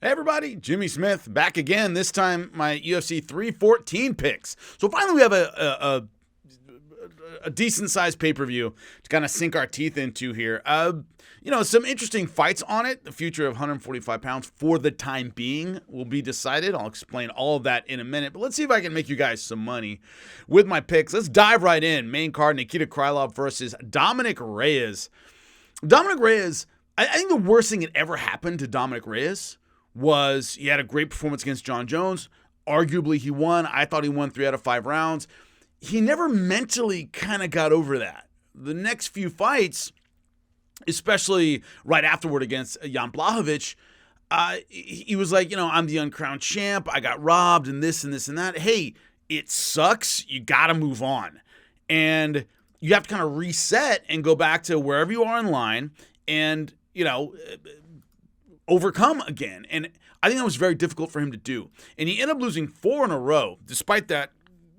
Hey everybody, Jimmy Smith back again. This time my UFC 314 picks. So finally we have a decent sized pay-per-view to kind of sink our teeth into here. Some interesting fights on it. The future of 145 pounds for the time being will be decided. I'll explain all of that in a minute, but let's see if I can make you guys some money with my picks. Let's dive right in. Main card, Nikita Krylov versus Dominic Reyes. Dominic Reyes, I think the worst thing that ever happened to Dominic Reyes was he had a great performance against Jon Jones. Arguably, he won. I thought he won 3 out of 5 rounds. He never mentally kind of got over that. The next few fights, especially right afterward against Jan Blachowicz, he was like, I'm the uncrowned champ. I got robbed and this and this and that. Hey, it sucks. You got to move on. And you have to kind of reset and go back to wherever you are in line and, overcome again. And I think that was very difficult for him to do. And he ended up losing 4 in a row, despite that.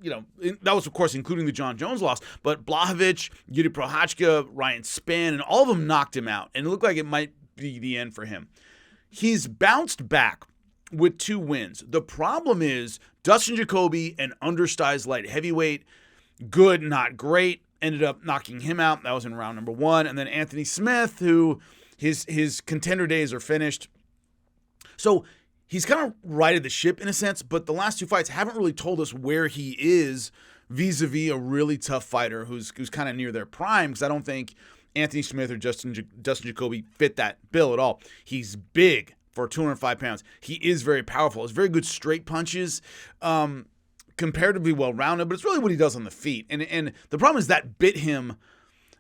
That was, of course, including the Jon Jones loss. But Blachowicz, Yuri Prochazka, Ryan Spann, and all of them knocked him out. And it looked like it might be the end for him. He's bounced back with 2 wins. The problem is Dustin Jacoby, an undersized light heavyweight, good, not great, ended up knocking him out. That was in round number 1. And then Anthony Smith, who his contender days are finished. So he's kind of righted the ship in a sense, but the last 2 fights haven't really told us where he is vis-a-vis a really tough fighter who's kind of near their prime, because I don't think Anthony Smith or Dustin Jacoby fit that bill at all. He's big for 205 pounds. He is very powerful. Has very good straight punches, comparatively well-rounded, but it's really what he does on the feet. And the problem is that bit him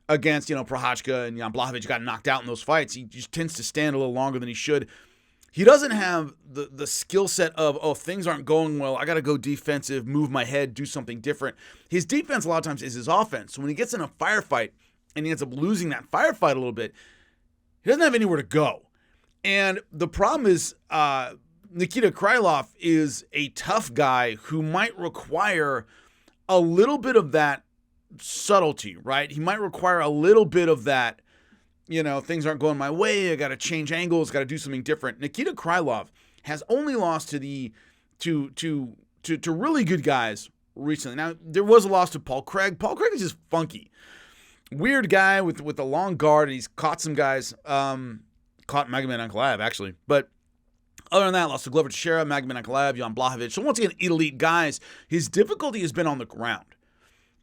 against, Prochazka and Jan Blachowicz. Got knocked out in those fights. He just tends to stand a little longer than he should. He doesn't have the skill set of, if things aren't going well, I got to go defensive, move my head, do something different. His defense a lot of times is his offense. So when he gets in a firefight and he ends up losing that firefight a little bit, he doesn't have anywhere to go. And the problem is Nikita Krylov is a tough guy who might require a little bit of that subtlety, right? He might require a little bit of that, things aren't going my way, I got to change angles, got to do something different. Nikita Krylov has only lost to really good guys recently. Now, there was a loss to Paul Craig. Paul Craig is just funky. Weird guy with a long guard, and he's caught some guys. Caught Magomed Ankalaev, actually. But other than that, lost to Glover Teixeira, Magomed Ankalaev, Jan Blachowicz. So once again, elite guys. His difficulty has been on the ground.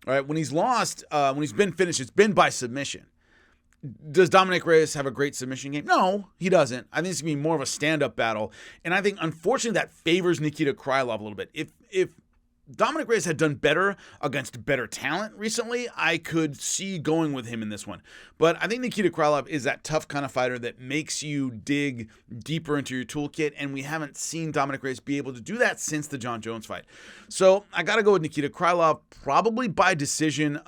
All right, when he's lost, when he's been finished, it's been by submission. Does Dominic Reyes have a great submission game? No, he doesn't. I think it's going to be more of a stand-up battle. And I think, unfortunately, that favors Nikita Krylov a little bit. If Dominic Reyes had done better against better talent recently, I could see going with him in this one. But I think Nikita Krylov is that tough kind of fighter that makes you dig deeper into your toolkit, and we haven't seen Dominic Reyes be able to do that since the Jon Jones fight. So I got to go with Nikita Krylov, probably by decision.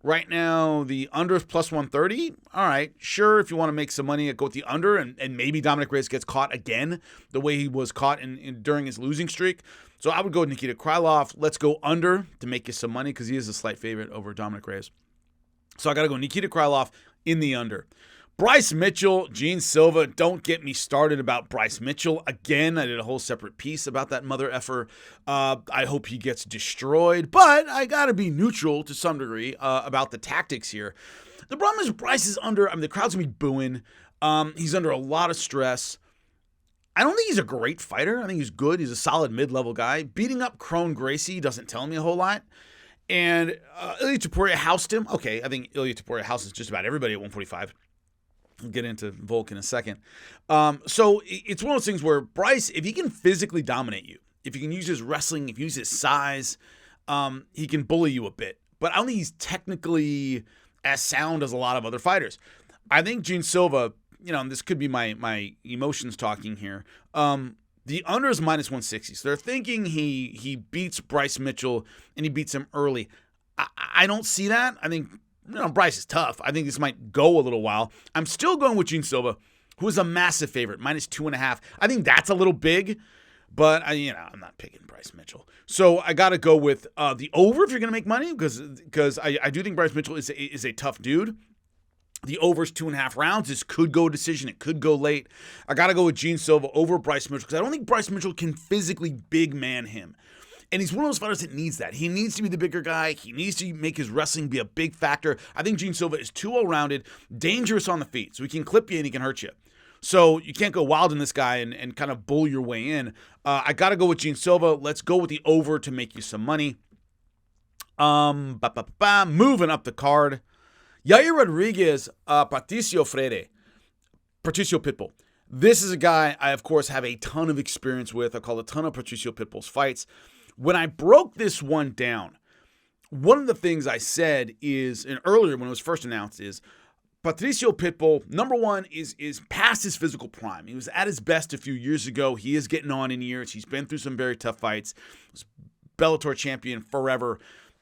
Right now, the under is plus 130. All right, sure, if you want to make some money, go with the under, and maybe Dominic Reyes gets caught again the way he was caught during his losing streak. So I would go with Nikita Krylov. Let's go under to make you some money because he is a slight favorite over Dominic Reyes. So I got to go Nikita Krylov in the under. Bryce Mitchell, Gene Silva. Don't get me started about Bryce Mitchell. Again, I did a whole separate piece about that mother effer. I hope he gets destroyed, but I got to be neutral to some degree about the tactics here. The problem is Bryce is under, the crowd's going to be booing. He's under a lot of stress. I don't think he's a great fighter. I think he's good. He's a solid mid-level guy. Beating up Crone Gracie doesn't tell me a whole lot. And Ilia Topuria housed him. Okay, I think Ilia Topuria houses just about everybody at 145. We'll get into Volk in a second. So it's one of those things where Bryce, if he can physically dominate you, if he can use his wrestling, if he uses his size, he can bully you a bit. But I don't think he's technically as sound as a lot of other fighters. I think Gene Silva, and this could be my emotions talking here. The under is minus 160. So they're thinking he beats Bryce Mitchell and he beats him early. I don't see that. I think Bryce is tough. I think this might go a little while. I'm still going with Gene Silva, who is a massive favorite, minus 2.5. I think that's a little big, but I'm not picking Bryce Mitchell. So I got to go with the over if you're going to make money, because I do think Bryce Mitchell is a tough dude. The over's 2.5 rounds. This could go decision. It could go late. I got to go with Gene Silva over Bryce Mitchell because I don't think Bryce Mitchell can physically big man him. And he's one of those fighters that needs that. He needs to be the bigger guy. He needs to make his wrestling be a big factor. I think Gene Silva is too well-rounded, dangerous on the feet. So he can clip you and he can hurt you. So you can't go wild in this guy and kind of bull your way in. I got to go with Gene Silva. Let's go with the over to make you some money. Moving up the card. Yair Rodriguez, Patricio Pitbull. This is a guy I, of course, have a ton of experience with. I call a ton of Patricio Pitbull's fights. When I broke this one down, one of the things I said is, and earlier when it was first announced, is Patricio Pitbull, number one, is past his physical prime. He was at his best a few years ago. He is getting on in years. He's been through some very tough fights. He was Bellator champion forever.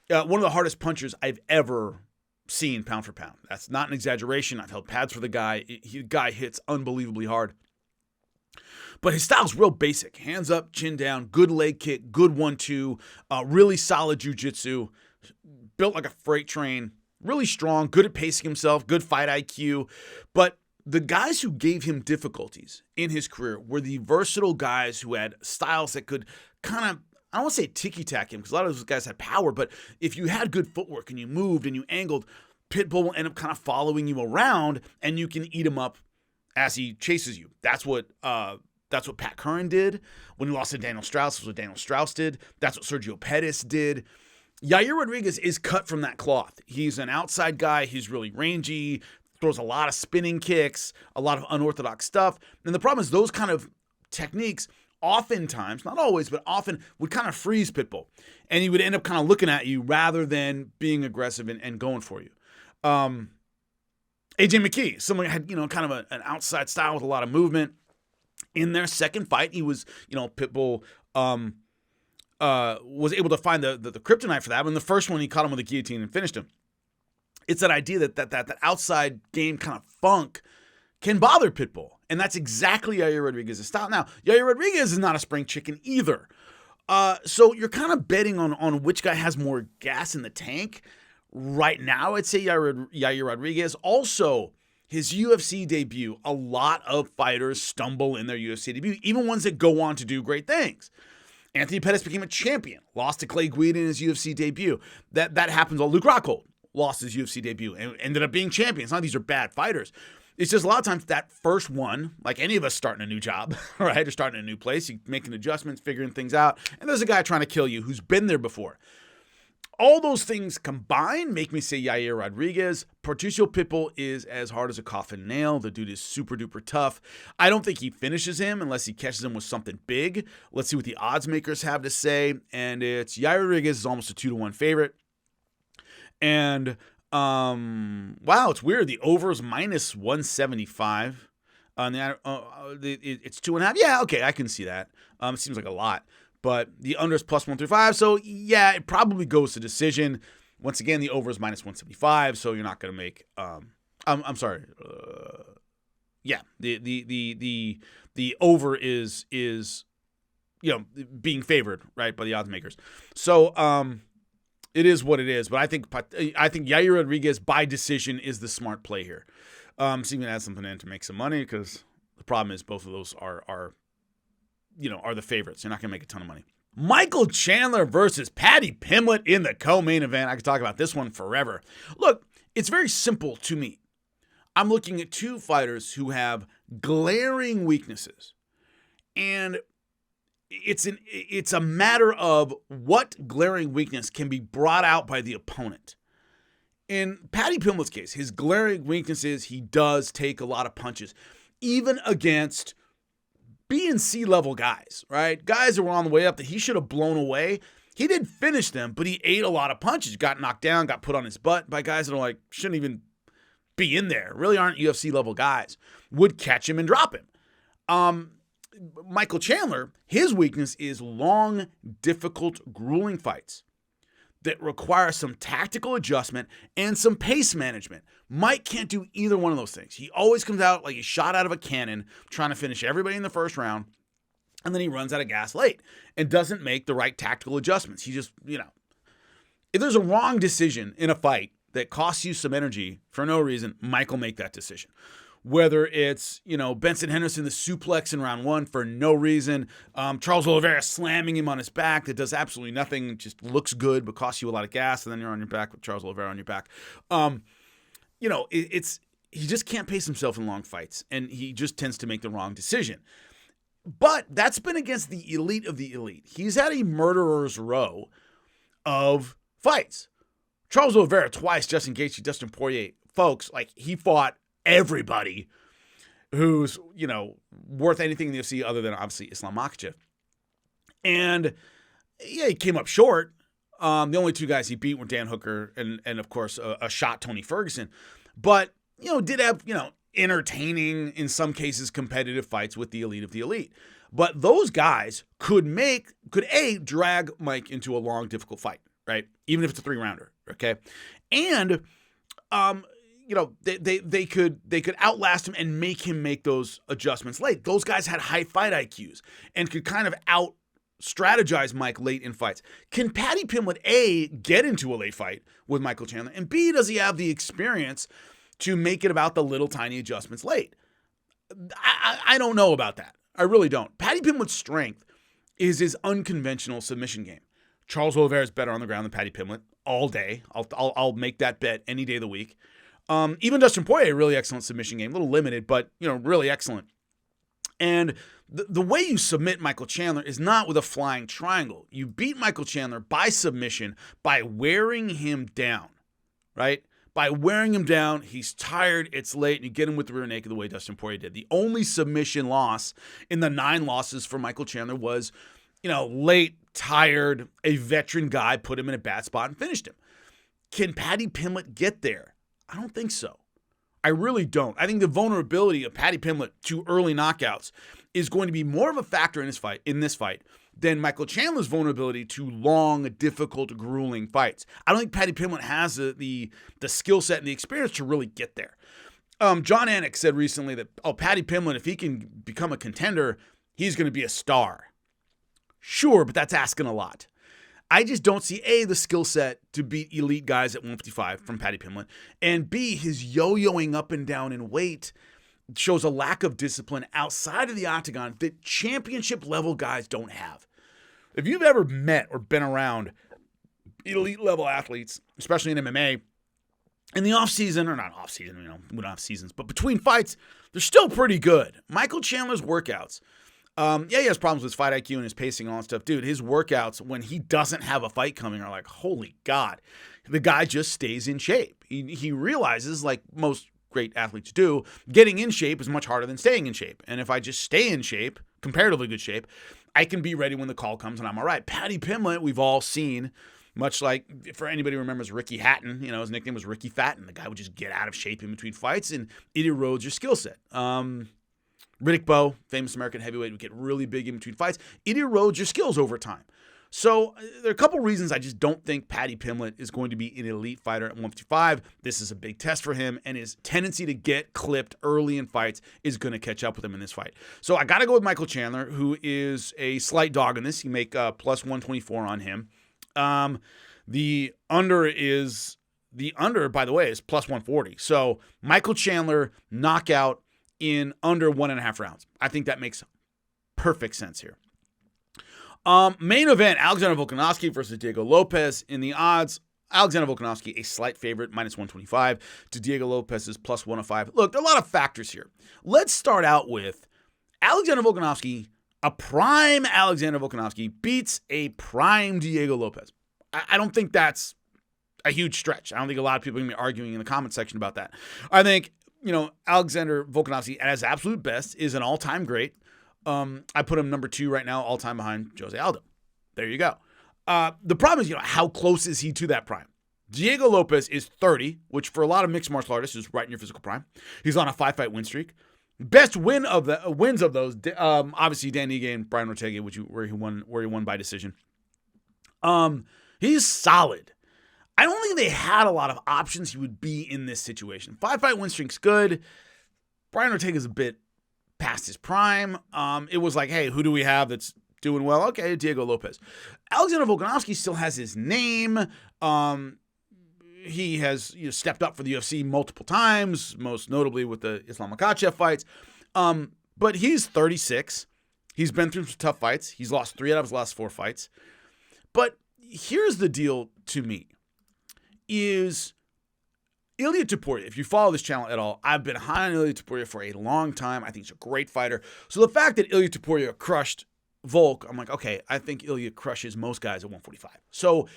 One of the hardest punchers I've ever seen pound for pound. That's not an exaggeration. I've held pads for the guy. The guy hits unbelievably hard. But his style's real basic. Hands up, chin down, good leg kick, good 1-2, really solid jiu-jitsu, built like a freight train, really strong, good at pacing himself, good fight IQ. But the guys who gave him difficulties in his career were the versatile guys who had styles that could kind of, I don't want to say ticky-tack him because a lot of those guys had power, but if you had good footwork and you moved and you angled, Pitbull will end up kind of following you around and you can eat him up as he chases you. That's what Pat Curran did when he lost to Daniel Strauss. That's what Daniel Strauss did. That's what Sergio Pettis did. Yair Rodriguez is cut from that cloth. He's an outside guy. He's really rangy, throws a lot of spinning kicks, a lot of unorthodox stuff. And the problem is those kind of techniques oftentimes, not always, but often would kind of freeze Pitbull. And he would end up kind of looking at you rather than being aggressive and going for you. AJ McKee, someone had, kind of an outside style with a lot of movement. In their second fight, he was, Pitbull was able to find the kryptonite for that. But in the first one, he caught him with a guillotine and finished him. It's that idea that outside game kind of funk can bother Pitbull. And that's exactly Yair Rodriguez's style. Now, Yair Rodriguez is not a spring chicken either. So you're kind of betting on which guy has more gas in the tank. Right now, I'd say Yair Rodriguez. Also, his UFC debut, a lot of fighters stumble in their UFC debut, even ones that go on to do great things. Anthony Pettis became a champion, lost to Clay Guida in his UFC debut. That happens. Luke Rockhold lost his UFC debut and ended up being champion. It's not these are bad fighters. It's just a lot of times that first one, like any of us starting a new job, right, or starting a new place, you making adjustments, figuring things out, and there's a guy trying to kill you who's been there before. All those things combined make me say Yair Rodriguez. Patricio Pitbull is as hard as a coffin nail. The dude is super duper tough. I don't think he finishes him unless he catches him with something big. Let's see what the odds makers have to say. And it's Yair Rodriguez is almost a 2-1 favorite. And wow, it's weird. The over is minus 175. It's 2.5. Yeah, okay, I can see that. It seems like a lot. But the under is plus 135. So, yeah, it probably goes to decision. Once again, the over is minus 175. So, you're not going to make I'm sorry. Yeah, the over is being favored, right, by the odds makers. So, it is what it is. But I think Yair Rodriguez by decision is the smart play here. So you can add something in to make some money because the problem is both of those are the favorites. You're not going to make a ton of money. Michael Chandler versus Paddy Pimblett in the co-main event. I could talk about this one forever. Look, it's very simple to me. I'm looking at two fighters who have glaring weaknesses. And it's a matter of what glaring weakness can be brought out by the opponent. In Paddy Pimblett's case, his glaring weakness is he does take a lot of punches, even against B and C level guys, right? Guys that were on the way up that he should have blown away. He did finish them, but he ate a lot of punches, got knocked down, got put on his butt by guys that are like, shouldn't even be in there, really aren't UFC level guys, would catch him and drop him. Michael Chandler, his weakness is long, difficult, grueling fights that require some tactical adjustment and some pace management. Mike can't do either one of those things. He always comes out like he's shot out of a cannon, trying to finish everybody in the first round, and then he runs out of gas late and doesn't make the right tactical adjustments. He just, if there's a wrong decision in a fight, that costs you some energy for no reason, Mike will make that decision. Whether it's, Benson Henderson, the suplex in round 1 for no reason, Charles Oliveira slamming him on his back that does absolutely nothing, just looks good but costs you a lot of gas, and then you're on your back with Charles Oliveira on your back. He just can't pace himself in long fights, and he just tends to make the wrong decision. But that's been against the elite of the elite. He's had a murderer's row of fights. Charles Oliveira twice, Justin Gaethje, Dustin Poirier. Folks, he fought everybody who's, worth anything in the UFC other than obviously Islam Makhachev. And yeah, he came up short. The only 2 guys he beat were Dan Hooker and of course, a shot Tony Ferguson. But, did have, entertaining, in some cases, competitive fights with the elite of the elite. But those guys could drag Mike into a long, difficult fight, right? Even if it's a 3-rounder, okay? And, they could outlast him and make him make those adjustments late. Those guys had high fight IQs and could kind of out-strategize Mike late in fights. Can Paddy Pimblett, A, get into a late fight with Michael Chandler, and B, does he have the experience to make it about the little tiny adjustments late? I don't know about that. I really don't. Paddy Pimblett's strength is his unconventional submission game. Charles Oliveira is better on the ground than Paddy Pimblett all day. I'll make that bet any day of the week. Even Dustin Poirier, really excellent submission game, a little limited, but really excellent. And the way you submit Michael Chandler is not with a flying triangle. You beat Michael Chandler by submission by wearing him down, right? By wearing him down, he's tired, it's late, and you get him with the rear naked the way Dustin Poirier did. The only submission loss in the 9 losses for Michael Chandler was, late, tired, a veteran guy put him in a bad spot and finished him. Can Paddy Pimblett get there? I don't think so. I really don't. I think the vulnerability of Paddy Pimblett to early knockouts is going to be more of a factor in this fight than Michael Chandler's vulnerability to long, difficult, grueling fights. I don't think Paddy Pimblett has the skill set and the experience to really get there. John Anik said recently that, Paddy Pimblett, if he can become a contender, he's going to be a star. Sure, but that's asking a lot. I just don't see, A, the skill set to beat elite guys at 155 from Paddy Pimblett, and B, his yo-yoing up and down in weight shows a lack of discipline outside of the octagon that championship-level guys don't have. If you've ever met or been around elite-level athletes, especially in MMA, in the off-season, or not off-season, we don't have seasons, but between fights, they're still pretty good. Michael Chandler's workouts, he has problems with his fight IQ and his pacing and all that stuff. Dude, his workouts, when he doesn't have a fight coming, are like, holy God. The guy just stays in shape. He realizes, like most great athletes do, getting in shape is much harder than staying in shape. And if I just stay in shape, comparatively good shape, I can be ready when the call comes and I'm all right. Paddy Pimblett, we've all seen, much like, for anybody who remembers Ricky Hatton, his nickname was Ricky Fatten. The guy would just get out of shape in between fights and it erodes your skill set. Riddick Bowe, famous American heavyweight, would get really big in between fights. It erodes your skills over time. So there are a couple reasons I just don't think Paddy Pimblett is going to be an elite fighter at 155. This is a big test for him, and his tendency to get clipped early in fights is going to catch up with him in this fight. So I got to go with Michael Chandler, who is a slight dog in this. You make plus 124 on him. The under, by the way, is plus 140. So Michael Chandler, knockout in under 1.5 rounds. I think that makes perfect sense here. Main event, Alexander Volkanovski versus Diego Lopes. In the odds, Alexander Volkanovski, a slight favorite, minus 125, to Diego Lopes's plus 105. Look, there are a lot of factors here. Let's start out with Alexander Volkanovski. A prime Alexander Volkanovski beats a prime Diego Lopes. I don't think that's a huge stretch. I don't think a lot of people are going to be arguing in the comment section about that. I think, Alexander Volkanovski at his absolute best is an all-time great. I put him number 2 right now, all-time behind Jose Aldo. There you go. The problem is, how close is he to that prime? Diego Lopes is 30, which for a lot of mixed martial artists is right in your physical prime. He's on a 5-fight win streak. Best wins of those, obviously Dan Ige and Brian Ortega, where he won by decision. He's solid. I don't think they had a lot of options he would be in this situation. 5-fight win streak's good. Brian Ortega's a bit past his prime. It was like, hey, who do we have that's doing well? Okay, Diego Lopes. Alexander Volkanovski still has his name. he has stepped up for the UFC multiple times, most notably with the Islam Makhachev fights. But he's 36. He's been through some tough fights. He's lost 3 out of his last 4 fights. But here's the deal to me, is Ilia Topuria. If you follow this channel at all, I've been high on Ilia Topuria for a long time. I think he's a great fighter. So the fact that Ilia Topuria crushed Volk, I'm like, okay, I think Ilia crushes most guys at 145. So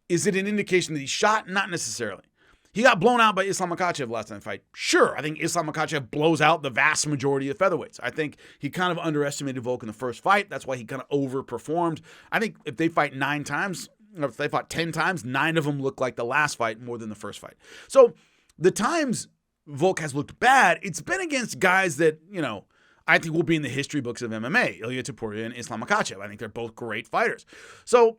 is it an indication that he's shot? Not necessarily. He got blown out by Islam Makhachev last time fight. Sure, I think Islam Makhachev blows out the vast majority of featherweights. I think he kind of underestimated Volk in the first fight. That's why he kind of overperformed. I think if they fight 9 times, or if they fought 10 times, 9 of them look like the last fight more than the first fight. So the times Volk has looked bad, it's been against guys that, I think will be in the history books of MMA, Ilia Topuria and Islam Makhachev. I think they're both great fighters. So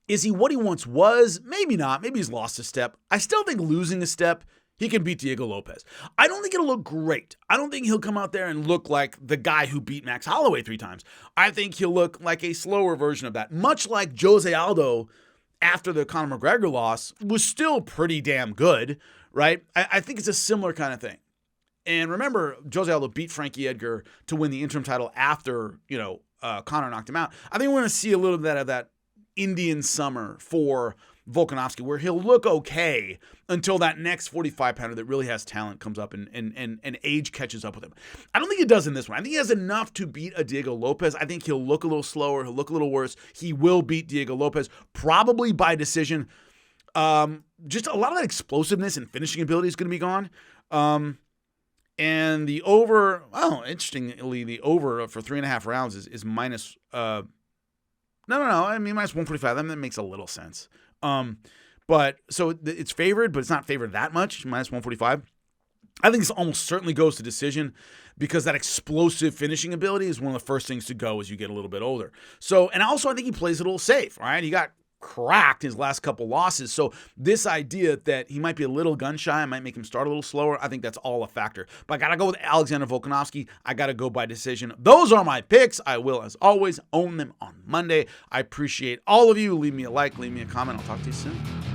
is he what he once was? Maybe not. Maybe he's lost a step. I still think losing a step, he can beat Diego Lopes. I don't think it'll look great. I don't think he'll come out there and look like the guy who beat Max Holloway 3 times. I think he'll look like a slower version of that. Much like Jose Aldo, after the Conor McGregor loss, was still pretty damn good, right? I think it's a similar kind of thing. And remember, Jose Aldo beat Frankie Edgar to win the interim title after, Conor knocked him out. I think we're going to see a little bit of that Indian summer for Volkanovski, where he'll look okay until that next 45-pounder that really has talent comes up and age catches up with him. I don't think it does in this one. I think he has enough to beat a Diego Lopes. I think he'll look a little slower. He'll look a little worse. He will beat Diego Lopes, probably by decision. Just a lot of that explosiveness and finishing ability is going to be gone. And the over, interestingly, the over for 3.5 rounds is minus, No. I mean, minus 145. That makes a little sense. But so it's favored, but it's not favored that much. Minus 145. I think this almost certainly goes to decision because that explosive finishing ability is one of the first things to go as you get a little bit older. So, and also I think he plays it a little safe, right? He got cracked his last couple losses. So this idea that he might be a little gun shy, might make him start a little slower, I think that's all a factor. But I got to go with Alexander Volkanovski. I got to go by decision. Those are my picks. I will, as always, own them on Monday. I appreciate all of you. Leave me a like, leave me a comment. I'll talk to you soon.